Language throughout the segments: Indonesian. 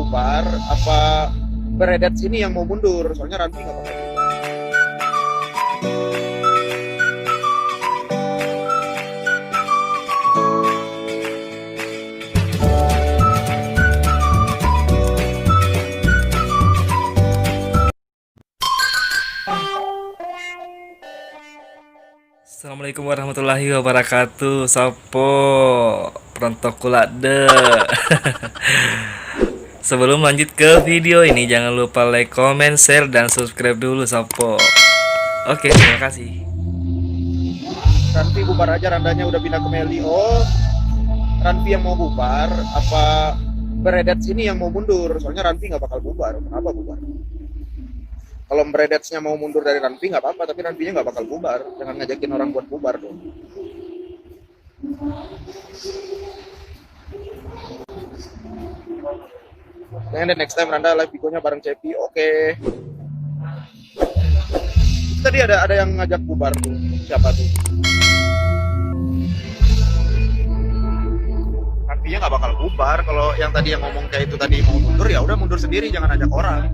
bubar, apa beredet sini yang mau mundur? Soalnya Ranfi nggak bakal bubar. Assalamualaikum warahmatullahi wabarakatuh. Sopo Prontok Kulade. Sebelum lanjut ke video ini, jangan lupa like, comment, share, dan subscribe dulu Sopo. Oke, terima kasih. Ranfi bubar aja, Randanya udah pindah ke Meli. Oh, Ranfi yang mau bubar, apa beredet sini yang mau mundur? Soalnya Ranfi nggak bakal bubar. Kenapa bubar? Kalau beredetsnya mau mundur dari Ranfi nggak apa-apa, tapi Ranfinya nggak bakal bubar. Jangan ngajakin orang buat bubar dong. And then next time Randa live videonya bareng Cepi. Oke. Tadi ada yang ngajak bubar tuh. Siapa tuh? Ranfinya nggak bakal bubar. Kalau yang tadi yang ngomong kayak itu tadi mau mundur, ya udah mundur sendiri, jangan ajak orang.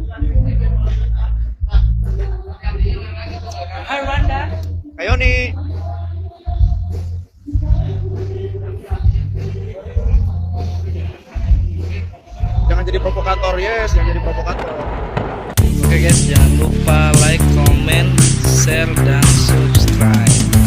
Hai Wanda. Ayo nih. Jangan jadi provokator, yes, jangan jadi provokator. Oke guys, jangan lupa like, comment, share, dan subscribe.